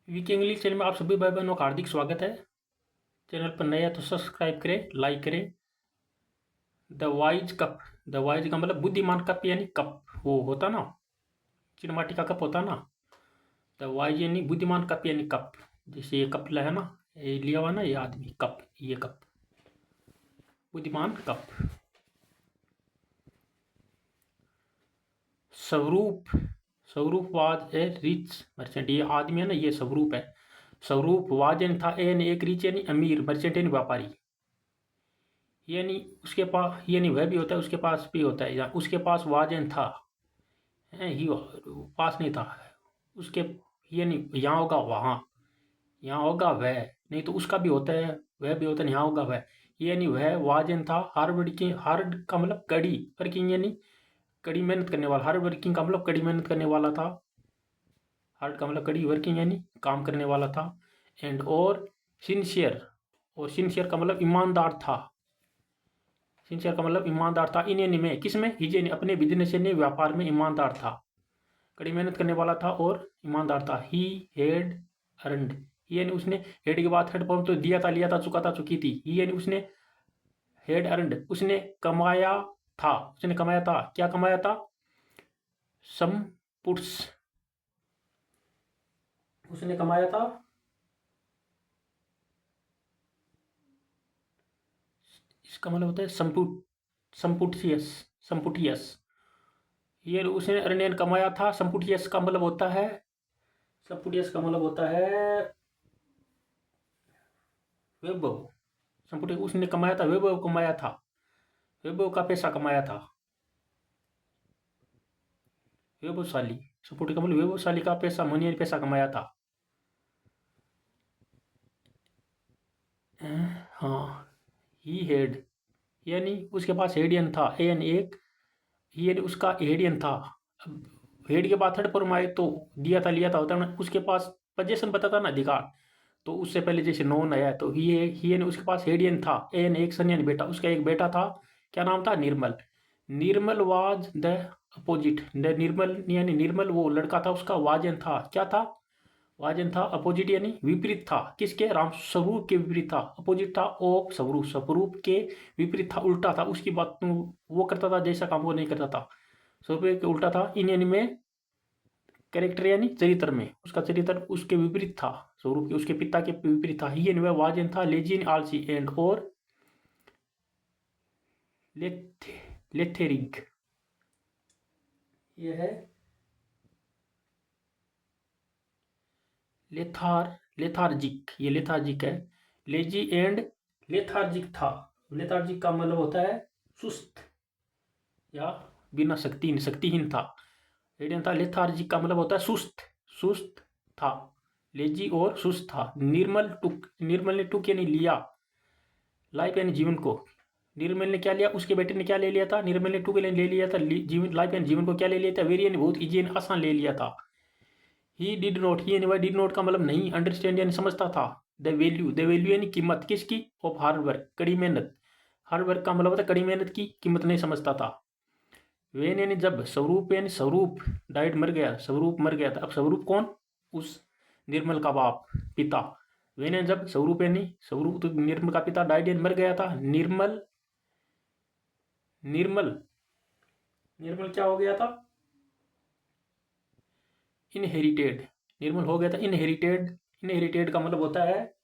VK English channel में आप सभी भाई बहनों का हार्दिक स्वागत है। चैनल पर नया तो सब्सक्राइब करें, लाइक करें। The wise cup, the wise का मतलब बुद्धिमान कप यानी कप वो होता ना, चिनमाटी का कप होता ना। द वाइज यानी बुद्धिमान कप यानी कप। जैसे ये कप है ना, ये लिया हुआ ना ये आदमी कप, ये कप बुद्धिमान कप। स्वरूप, स्वरूप वाज ए रिच मर्चेंट। ये आदमी है ना, ये स्वरूप है। स्वरूप वाज यानी था, एन एक रिच यानी अमीर, मर्चेंट यानी व्यापारी। यानी उसके पास, यानी वह भी होता है उसके पास भी होता है, या उसके पास वाजन था, ही पास नहीं था उसके। यानी यहाँ होगा वहाँ, यहाँ होगा वह, नहीं तो उसका भी होता है, वह भी होता है, यहाँ होगा वह। यानी वह वाजन था, हार्ड वर्किंग, हार्ड का मतलब कड़ी वर्किंग यानी कड़ी मेहनत करने वाला, हार्ड वर्किंग का मतलब कड़ी मेहनत करने वाला था। हार्ड का मतलब कड़ी वर्किंग यानी काम करने वाला था। एंड और सिंसियर, और सिंसियर का मतलब ईमानदार था। सिंसियर का मतलब ईमानदार था। इन्हें में किस में, हिजे ने अपने बिजनेस ने व्यापार में ईमानदार था, कड़ी मेहनत करने वाला था और ईमानदार था। ही हेड अर्नड, यानी उसने, हेड के बाद हेड फॉर्म तो दिया था, लिया था, चुका था, चुकी थी। ही यानी उसने, हेड अर्नड उसने कमाया था, उसने कमाया था, क्या कमाया था? सम पुट्स, उसने कमाया था, इसका मतलब होता है संपुट, संपुटियस, संपुटियस। ये उसने अर्नियन कमाया था। संपुटियस का मतलब होता है, संपुटियस का मतलब होता है वैभव। संपुटियस उसने कमाया था, वैभव कमाया था, वैभव का पैसा कमाया था, वैभवशाली। संपुटियस का मतलब वैभवशाली का पैसा, मनी पैसा कमाया था। हाँ, ही हेड यानी उसके पास हेडियन था, एन एक, ही यानी उसका हेडियन था। अब हेड के बाद थर्ड फॉर्म आए तो दिया था, लिया था होता है ना, उसके पास पोजेशन बताता ना, अधिकार। तो उससे पहले जैसे नॉन आया तो ही यानी उसके पास हेडियन था, एन एक सन यानी बेटा, उसका एक बेटा था, क्या नाम था? निर्मल। निर्मल वाज द अपोजिट, द निर्मल यानी निर्मल वो लड़का था, उसका वाजन था, क्या था? वाजन था, अपोजिट यानी विपरीत था, किसके? राम स्वरूप के विपरीत था। अपोजिट था ऑफ स्वरूप, स्वरूप के विपरीत था, उल्टा था, उसकी बात वो करता था जैसा काम वो नहीं करता था, स्वरूप के उल्टा था। इन यानी में कैरेक्टर यानी चरित्र में, उसका चरित्र उसके विपरीत था, स्वरूप के, उसके पिता के विपरीत था। ही वह वाजन था, लेजिन आलसी एंड और लेथेरिक, ये है लेथार्जिक, ये लेथार्जिक है। लेजी एंड लेथार्जिक था। लेथार्जिक का मतलब होता है सुस्त या बिना शक्ति, शक्तिहीन था। रेडियन था। लेथार्जिक का मतलब होता है सुस्त, सुस्त था। लेजी और सुस्त था। निर्मल टुक, निर्मल ने टुक यानी लिया, लाइफ यानी जीवन को। निर्मल ने क्या लिया? उसके बेटे ने क्या ले लिया था? निर्मल ने टुक ले लिया था, जीवन, लाइफ यानी जीवन को क्या ले लिया था? वेरी यानी बहुत, इजी यानी आसान ले लिया था। ही डिड नॉट, ही यानी वह डिड नॉट का मतलब नहीं, अंडरस्टैंड यानी समझता था। द वैल्यू यानी कीमत, किसकी? ऑफ हार्ड वर्क, कड़ी मेहनत। हार्ड वर्क का मतलब होता है कड़ी मेहनत की कीमत नहीं समझता था। वेन यानी जब, स्वरूप यानी स्वरूप डाइड मर गया, स्वरूप मर गया था। अब स्वरूप कौन? उस निर्मल का बाप, पिता। वेन यानी जब, स्वरूप यानी स्वरूप तो निर्मल का पिता डाइड यानी मर गया था। निर्मल, निर्मल, निर्मल क्या हो गया था? इनहेरिटेड, निर्मल हो गया था इनहेरिटेड। इनहेरिटेड का मतलब होता है,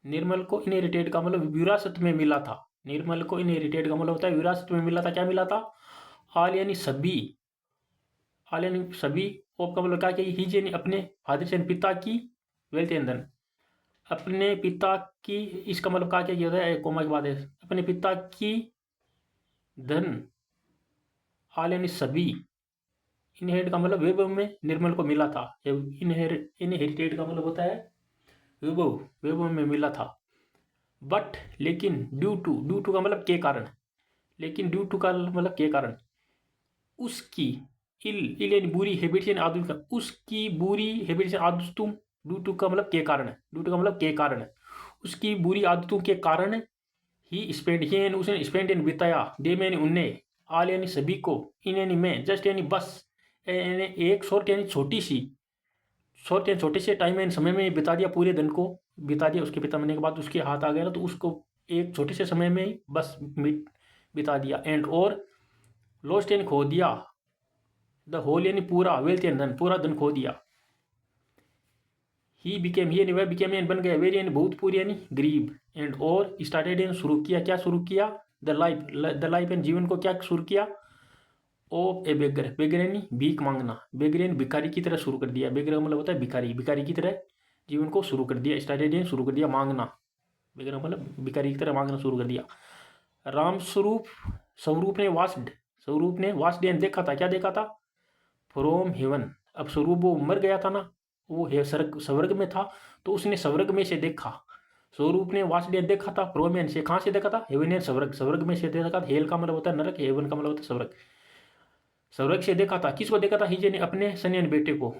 निर्मल को इनहेरिटेड का मतलब विरासत में मिला था। निर्मल को इनहेरिटेड का मतलब होता है विरासत में मिला था। क्या मिला था? आल यानी सभी, आल यानी सभी। ऑफ का मतलब क्या? हिज यानी अपने, फादर यानी पिता की, वेल्थ एंड धन, अपने पिता की। इसका मतलब क्या क्या होता है? कोमा के बाद है, अपने पिता की धन। आल यानी सभी। इनहेरिट का मतलब वैभव में निर्मल को मिला था। इनहेरिटेड का मतलब होता है वैभव, वैभव में मिला था। बट लेकिन, ड्यू टू, ड्यू टू का मतलब के कारण, लेकिन ड्यू टू का मतलब के कारण, उसकी, इल, इल यानी बुरी हैबिट्स यानी आदत, उसकी बुरी हैबिट्स यानी आदतों। ड्यू टू का मतलब के कारण, ड्यू टू का मतलब के कारण, उसकी बुरी आदतों के कारण ही स्पेंड, ही उसने स्पेंड इन बिताया, दे मैंने उन्हें, आल यानी सभी को, इन यानी में, जस्ट यानी बस, यानी एक शॉर्ट यानी छोटी सी, शॉर्ट यानी छोटे से टाइम यानी समय में बिता दिया, पूरे दिन को बिता दिया, उसके पिता मरने के बाद उसके हाथ आ गया ना, तो उसको एक छोटे से समय में ही बस बिता दिया। एंड और लॉस्ट यानी खो दिया, द होल यानी पूरा, वेल्थ यानी धन, पूरा धन खो दिया। ही बिकेम, ही यानी वह, बिकेम यानी बन गया, वेरी यानी बहुत, पूरी यानी गरीब। एंड और स्टार्टेड यानी शुरू किया, क्या शुरू किया, द लाइफ यानी जीवन को क्या शुरू किया, ऑफ ए बेगर, बेगर यानी भीख मांगना, बेगर यानी भिखारी की तरह शुरू कर दिया, बेगर का मतलब होता है भिखारी, भिखारी की तरह जीवन को शुरू कर दिया, स्टार्टेड यानी शुरू कर दिया, मांगना, बेगर का मतलब भिखारी की तरह मांगना शुरू कर दिया। राम स्वरूप, स्वरूप ने वास्ड, स्वरूप ने वास्ड यानी देखा था, क्या देखा था, फ्रॉम हेवन। अब स्वरूप वो मर गया था ना, वो स्वर्ग में था, तो उसने स्वर्ग में से देखा, स्वरूप ने वासुदेव देखा था, फ्रॉम यानी से, कहाँ से देखा था, हेवन यानी स्वर्ग, स्वर्ग में से देखा था, हेल का मतलब होता है नरक, हेवन का मतलब होता है स्वर्ग, स्वर्ग से देखा था, किसको देखा था, हिजे ने अपने सन यानी बेटे को,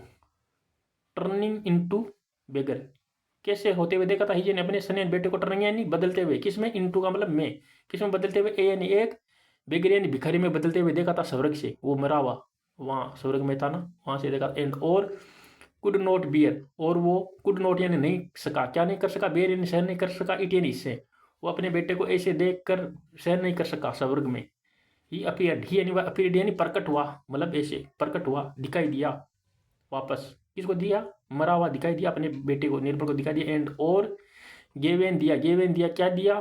टर्निंग इनटू बेगर, कैसे होते हुए देखा था, हिजे ने अपने सन यानी बेटे को, टर्निंग यानी बदलते हुए, किसमें, इनटू का मतलब में, किसमें बदलते हुए, ए यानी एक, बेगर यानी भिखारी में बदलते हुए देखा था, स्वर्ग से, वो मरा हुआ वहाँ स्वर्ग में था ना, वहाँ से देखा। एंड और कुड नॉट बियर, और वो कुड नॉट यानी नहीं सका, क्या नहीं कर सका, बियर यानी सहन नहीं कर सका, इट यानी इससे, वो अपने बेटे को ऐसे देख कर सहन नहीं कर सका स्वर्ग में। ही अपीयर्ड, ही यानी अपीयर्ड यानी प्रकट हुआ, मतलब ऐसे प्रकट हुआ, दिखाई दिया वापस, किसको दिया, मरा हुआ दिखाई दिया, अपने बेटे को, निर्बल को दिखाई दिया। एंड और गेवेन दिया, गेवेन दिया, क्या दिया,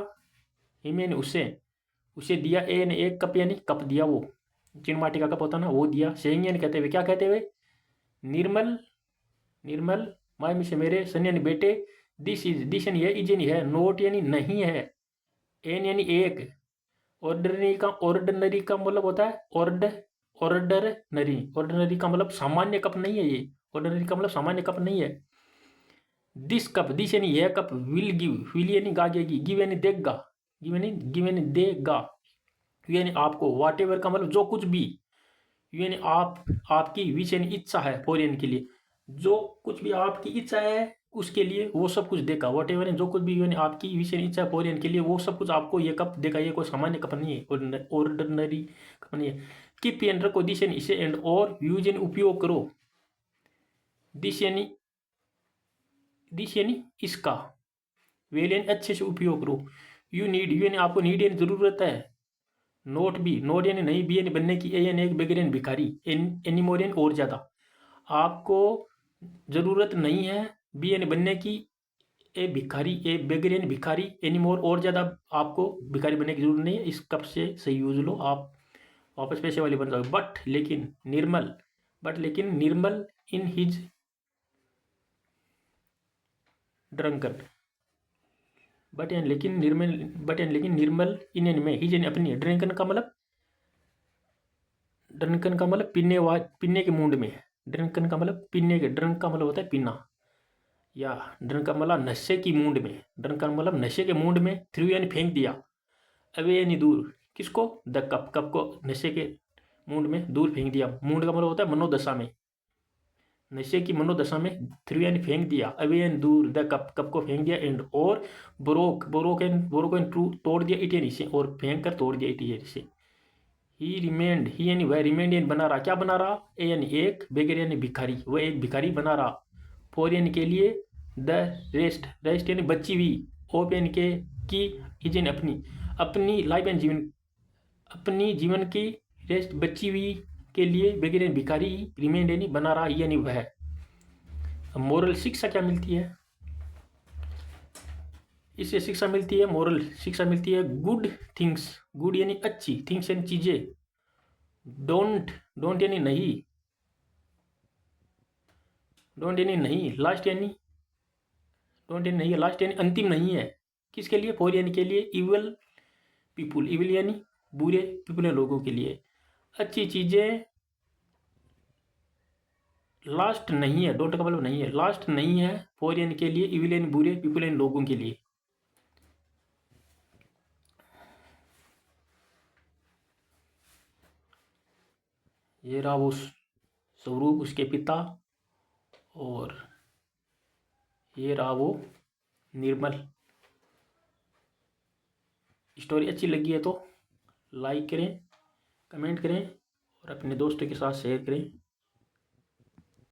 हिम यानी उसे, उसे दिया, एन एक कप यानी कप दिया, वो चिनमाटी का कप होता ना, वो दिया। सेंग यानी कहते हुए, क्या कहते हुए, निर्मल, निर्मल, माय में से मेरे, सन यानी बेटे, दिस यानी है, इज यानी है, नोट यानी नहीं है, एन यानी एक, ऑर्डनरी का मतलब होता है ऑर्डनरी, ऑर्डनरी का मतलब सामान्य कप नहीं है ये, ऑर्डनरी का मतलब सामान्य कप नहीं है। दिस कप, दिस यानी यह कप, विल गिव, विल यानी गागेगी, गिव यानी देगा, गिव यानी देगा, यानी आपको, वाट एवर का मतलब जो कुछ भी, यानी आप, आपकी विश यानी इच्छा है, फॉर के लिए, जो कुछ भी आपकी इच्छा है उसके लिए वो सब कुछ देगा, वॉट एवर, जो कुछ भी यानी आपकी विश यानी इच्छा फॉर के लिए वो सब कुछ आपको ये कप देगा, ये कोई सामान्य कप नहीं है, ऑर्डिनरी कप नहीं है। कीप यानी रखो, दिस यानी इसे, एंड और यूज यानी उपयोग करो, दिस यानी, दिस यानी इसका, वेल यानी अच्छे से उपयोग करो, यू नीड, यू यानी आपको, नीड यानी जरूरत है, नोट बी, नोट यानी नहीं, बी यानी बनने की, ए यानी एक, बेगर यानी भिखारी, एनी मोर यानी और ज्यादा, आपको जरूरत नहीं है, बी यानी बनने की, ए भिखारी, ए बेगर यानी भिखारी, एनी मोर और ज्यादा, आपको भिखारी बनने की जरूरत नहीं है, इस कप से सही यूज लो, आप वापस पैसे वाले बन जाओगे। बट लेकिन निर्मल, बट लेकिन निर्मल, इन हिज ड्रंकन, बट यानी लेकिन निर्मल, बट यानी लेकिन निर्मल, इन यानी में, हिज यानी अपनी, ड्रंकन का मतलब, ड्रंकन का मतलब पीने, पीने के मूड में, ड्रंकन का मतलब पीने के, ड्रंक का मतलब होता है पीना, या ड्रंक का मतलब नशे की मूड में, ड्रंक का मतलब नशे के मूड में, थ्रू यानी फेंक दिया, अवे यानी दूर, किसको, द कप, कप को नशे के मूड में दूर फेंक दिया, मूड का मतलब होता है मनोदशा में, नशे की मनोदशा में, थ्रू यानी फेंक दिया, अवे यानी दूर, द कप, कप को फेंक दिया। एंड और ब्रोक, बोरोक एंड ट्रू, तोड़ दिया, इट यानी से, और फेंक कर तोड़ दिया, इट यानी से। ही रिमेंड, ही यानी वह, रिमेंड यानी बना रहा, क्या बना रहा, ए यानी एक, बेगर यानी भिखारी, वह एक भिखारी बना रहा, फॉर यानी के लिए, द रेस्ट, रेस्ट यानी बची हुई, ओप यानी के, की, हिज यानी अपनी, अपनी लाइफ यानी जीवन, अपनी जीवन की रेस्ट बची हुई के लिए, बेगर यानी भिखारी, रिमेंड यानी बना रहा, यानी वह। मोरल शिक्षा क्या मिलती है, इससे शिक्षा मिलती है, मोरल शिक्षा मिलती है, गुड थिंग्स, गुड यानी अच्छी, थिंग्स यानी चीजें, डोंट, डोंट यानी नहीं, डोंट यानी नहीं, लास्ट यानी, डोंट यानी नहीं है, लास्ट यानी अंतिम नहीं है, किसके लिए, फॉर यानी के लिए, इवल पीपुल, इविल यानी बुरे, पीपुल यानी लोगों के लिए, अच्छी चीजें लास्ट नहीं है, डोंट का मतलब नहीं है, लास्ट नहीं है, फॉर यानी के लिए, इविल यानी बुरे, पीपुल यानी लोगों के लिए। ये रहा वो स्वरूप, उसके पिता, और ये रहा वो निर्मल। स्टोरी अच्छी लगी है तो लाइक करें, कमेंट करें और अपने दोस्तों के साथ शेयर करें।